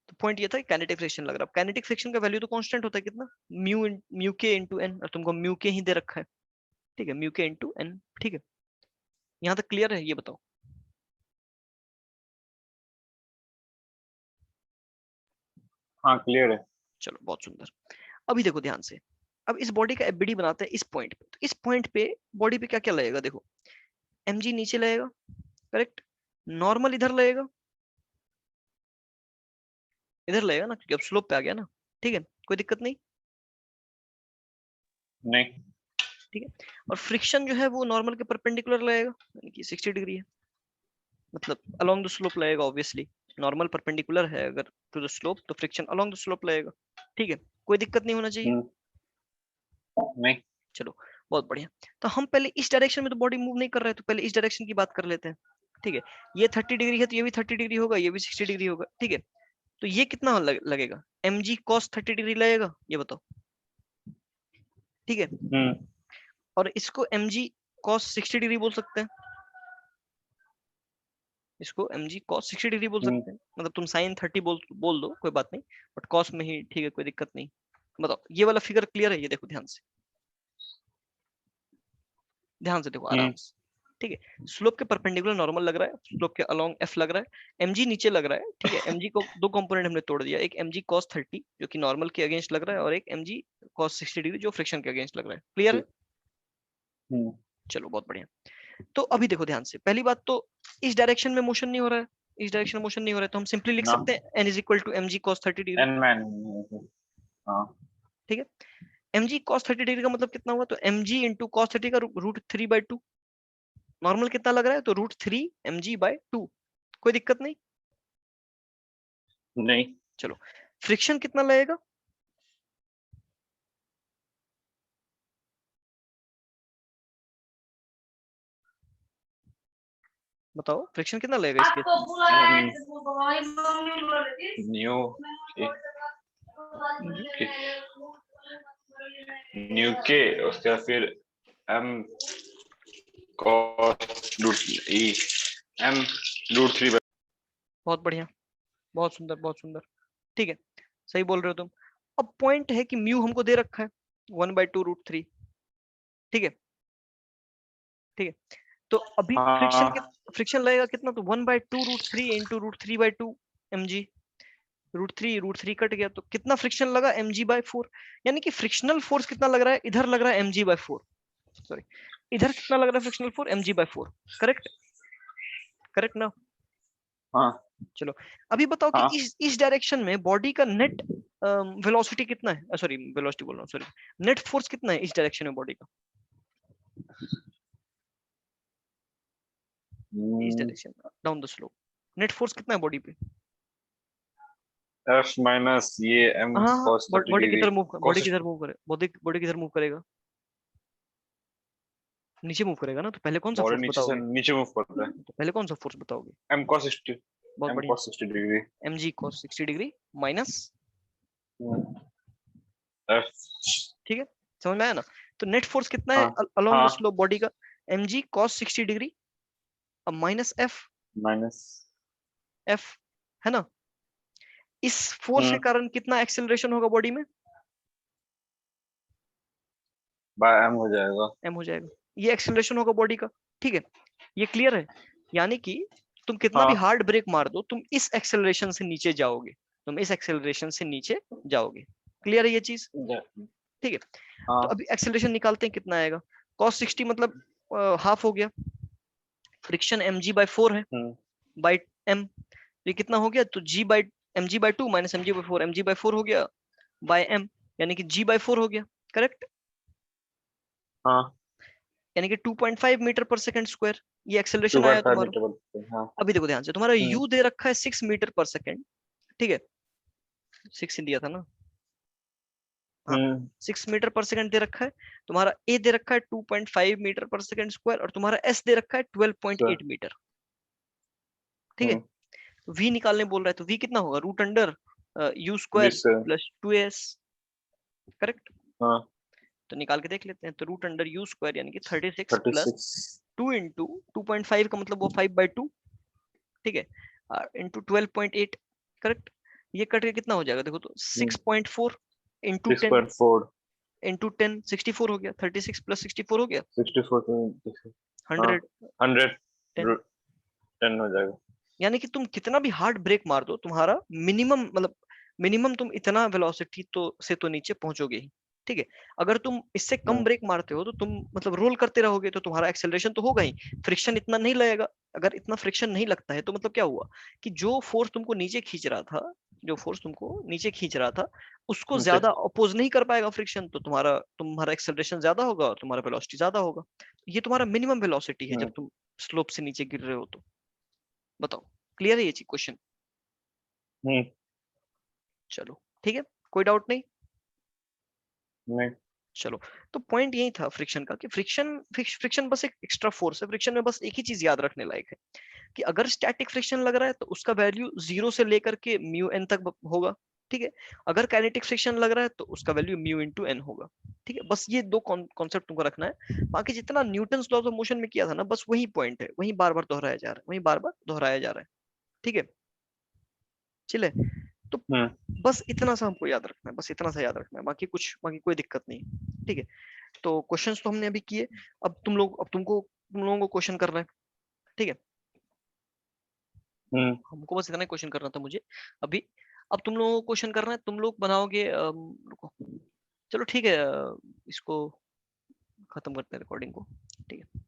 तो पॉइंट ये था कि काइनेटिक फ्रिक्शन लग रहा है, काइनेटिक फ्रिक्शन का वैल्यू तो कांस्टेंट होता है कितना, म्यू के इंटू एन, और तुमको म्यू के ही दे रखा है, ठीक है, म्यू के इंटू एन, ठीक है, यहाँ तक क्लियर है, ये बताओ। हाँ क्लियर है। चलो बहुत सुंदर। अभी देखो ध्यान से, अब इस बॉडी का एफबीडी बनाते हैं इस पॉइंट पे, तो इस पॉइंट पे बॉडी पे क्या क्या लगेगा, देखो, एमजी नीचे लगेगा, करेक्ट, नॉर्मल इधर लगेगा, इधर लगेगा ना, क्योंकि अब स्लोप पे आ गया ना, ठीक है, कोई दिक्कत नहीं, नहीं। ठीक है, और फ्रिक्शन जो है वो नॉर्मल के परपेंडिकुलर लगेगा, यानी कि 60 डिग्री है, मतलब अलोंग द स्लोप लगेगा, ऑब्वियसली नॉर्मल परपेंडिकुलर है अगर टू द स्लोप, तो फ्रिक्शन अलोंग द स्लोप लगेगा, ठीक है, कोई दिक्कत नहीं होना चाहिए। हम्म, नहीं। चलो बहुत बढ़िया, तो हम पहले इस डायरेक्शन में तो बॉडी मूव नहीं कर रहे हैं, तो पहले इस डायरेक्शन की बात कर लेते हैं, ठीक है, ये 30 डिग्री है तो ये भी 30 डिग्री होगा, ये भी 60 डिग्री होगा, ठीक है, तो ये कितना लगेगा, एम जी कॉस 30 डिग्री लगेगा, ये बताओ, ठीक है, हम्म, और इसको एम जी कॉस 60 डिग्री बोल सकते हैं, इसको एम जी कॉस 60 डिग्री बोल हम्म, सकते हैं, मतलब तुम साइन 30 बोल दो, कोई बात नहीं, बट कॉस में ही ठीक है, कोई दिक्कत नहीं। बताओ, ये वाला फिगर क्लियर है, ये देखो ध्यान से, ध्यान से देखो आराम हम्म, से, ठीक है, स्लोप के परपेंडिकुलर नॉर्मल लग रहा है, स्लोप के अलोंग एफ लग रहा है, एमजी नीचे लग रहा है, ठीक है, एमजी को दो कंपोनेंट हमने तोड़ दिया, एक एमजी कॉस 30 जो कि नॉर्मल के अगेंस्ट लग रहा है, और एक एमजी कॉस 60 डिग्री जो फ्रिक्शन के अगेंस्ट लग रहा है, क्लियर है? ठीक। हम्म, चलो बहुत बढ़िया। तो अभी देखो ध्यान से, पहली बात तो इस डायरेक्शन में मोशन नहीं हो रहा है, इस डायरेक्शन में मोशन नहीं हो रहा है, तो हम सिंपली लिख ना। सकते हैं N is equal to M G cos 30 degree, N man. हाँ। ठीक है, एम जी कॉस 30 डिग्री का मतलब कितना हुआ, तो एम जी इंटू कॉस 30 का रूट 3/2, नॉर्मल कितना लग रहा है, तो रूट 3 एम जी बाई 2, कोई दिक्कत नहीं। नहीं। चलो, फ्रिक्शन कितना लगेगा, बताओ, फ्रिक्शन कितना लगेगा इस केस में? न्यू हम्म, न्यू के उसके बाद फिर M cos root E M root 3। बहुत बढ़िया, बहुत सुंदर, बहुत सुंदर, ठीक है, सही बोल रहे हो तुम। अब पॉइंट है कि म्यू हमको दे रखा है 1/2√3, ठीक है, ठीक है, तो अभी फ्रिक्शन हाँ। फ्रिक्शन लगेगा कितना, तो 1/2√3 into root 3/2 mg, root three cut गया, तो कितना फ्रिक्शन लगा, mg/4, यानी कि फ्रिक्शनल फोर्स कितना लग रहा है, इधर लग रहा है mg/4, सॉरी, इधर कितना लग रहा है frictional force, mg/4, correct, correct ना? हाँ। चलो, अभी बताओ कि हाँ। इस डायरेक्शन में बॉडी का नेट वेलोसिटी कितना है, सॉरी वेलोसिटी बोल रहा हूँ, सॉरी, नेट फोर्स कितना है इस डायरेक्शन में बॉडी का, इस direction down the slope, net force कितना है बॉडी पे? एफ माइनस ये एम हाँ हाँ, कॉस 30 बॉडी डिग्री किधर मूव, बॉडी कॉस। किधर मूव करे, बॉडी बॉडी किधर मूव करेगा, नीचे मूव करेगा ना, तो पहले कौन सा बॉडी फोर्स नीचे से बताओगे? नीचे मूव करता है। तो पहले कौन सा फोर्स बताओगे? m cos 60, बहुत m बढ़िया, cos 60 degree. mg cos 60 degree minus, f। ठीक है, समझ में आया ना? तो नेट फोर्स कितना है हाँ अलोंग द हाँ स्लोप बॉडी का? mg cos 60 डिग्री, अब माइनस f, माइनस। f, है ना? इस फोर्स के कारण कितना एक्सेलरेशन होगा बॉडी में? बाय m हो जाएगा। m हो जाएगा, ये एक्सेलरेशन होगा बॉडी का, ठीक है, ये क्लियर है? यानी कि तुम कितना भी हाँ हार्ड ब्रेक मार दो, तुम इस एक्सेलरेशन से नीचे जाओगे, तुम इस एक्सेलरेशन से नीचे जाओगे। क्लियर है ये चीज? ठीक है, तो हाँ अभी एक्सेलरेशन निकालते हैं, कितना आएगा? cos 60 मतलब हाफ हो गया, फ्रिक्शन mg/4 है बाई m, ये कितना हो गया? तो mg/2 माइनस mg/4 हो गया बाय m, यानी कि g/4 हो गया, करेक्ट? हाँ यानी कि 2.5 मीटर पर सेकंड स्क्वायर ये एक्सेलरेशन आया 2.5 तुम्हारा। मीटर बोलते हैं। हाँ अभी देखो ध्यान से, तुम्हारा हम्म u दे रखा है 6 मीटर पर सेकंड, ठीक है, 6 दिया था ना, हाँ, हम्म 6 मीटर पर सेकंड दे रखा है, तुम्हारा a दे रखा है 2.5 मीटर पर सेकंड स्क्वायर, और तुम्हारा s दे रखा है 12.8 मीटर, ठीक है। हम्म v निकालने बोल रहा है, तो v कितना होगा? रूट अंडर यू स्क्वायर 20 से। Plus 2s, correct? हाँ तो निकाल के देख लेते हैं, तो रूट अंडर यू स्क्वायर यानी कि 36 प्लस 36। 2 इंटू 2.5 का मतलब वो 5/2, ठीक है, इंटू 12.8, करेक्ट? ये कट के कितना हो जाएगा देखो तो, 6.4 इंटू 10, 6.4। इंटू 10 64 हो गया, 36 प्लस 64 हो गया 64 तो हाँ 110। 110 हो जाएगा। यानी कि तुम कितना भी हार्ड ब्रेक मार दो, तुम्हारा मिनिमम मतलब मिनिमम तुम इतना वेलोसिटी तो से तो नीचे पहुंचोगे ही, ठीक है। अगर तुम इससे कम ब्रेक मारते हो तो तुम मतलब रोल करते रहोगे, तो तुम्हारा एक्सेलरेशन तो होगा ही, फ्रिक्शन इतना नहीं लगेगा। अगर इतना फ्रिक्शन नहीं लगता है तो मतलब क्या हुआ कि जो फोर्स तुमको नीचे खींच रहा था, जो फोर्स तुमको नीचे खींच रहा था, उसको नीचे ज्यादा अपोज नहीं कर पाएगा फ्रिक्शन, तो तुम्हारा एक्सेलरेशन ज्यादा होगा और तुम्हारा वेलोसिटी ज्यादा होगा। ये तुम्हारा मिनिमम वेलोसिटी है जब तुम स्लोप से नीचे गिर रहे हो तो। बताओ, क्लियर है ये चीज क्वेश्चन? हम्म चलो ठीक है, कोई डाउट नहीं? नहीं। चलो, तो पॉइंट यही था फ्रिक्शन का, कि फ्रिक्शन बस एक एक्स्ट्रा फोर्स है। फ्रिक्शन में बस एक ही चीज याद रखने लायक है कि अगर स्टैटिक फ्रिक्शन लग रहा है तो उसका वैल्यू 0 से लेकर के म्यू एन तक होगा, ठीक है। अगर काइनेटिक फ्रिक्शन लग रहा है तो उसका वैल्यू म्यू इंटू एन होगा, ठीक है। बस ये दो कॉन्सेप्ट तुमको रखना है, बाकी जितना न्यूटन लॉज ऑफ मोशन में किया था ना, बस वही पॉइंट है, वही बार बार दोहराया जा रहा है, वही बार बार दोहराया जा रहा है, ठीक है। चले, तो हम्म बस इतना सा हमको याद रखना है, बस इतना सा याद रखना है, बाकी कोई दिक्कत नहीं, ठीक है। तो क्वेश्चंस तो हमने अभी किए, अब तुम लोगों को क्वेश्चन करना है, ठीक है। हमको बस इतना क्वेश्चन करना था मुझे अभी। अब तुम लोगों को क्वेश्चन करना है, तुम लोग बनाओगे, रुको, चलो ठीक है, इसको खत्म करते हैं रिकॉर्डिंग को, ठीक है।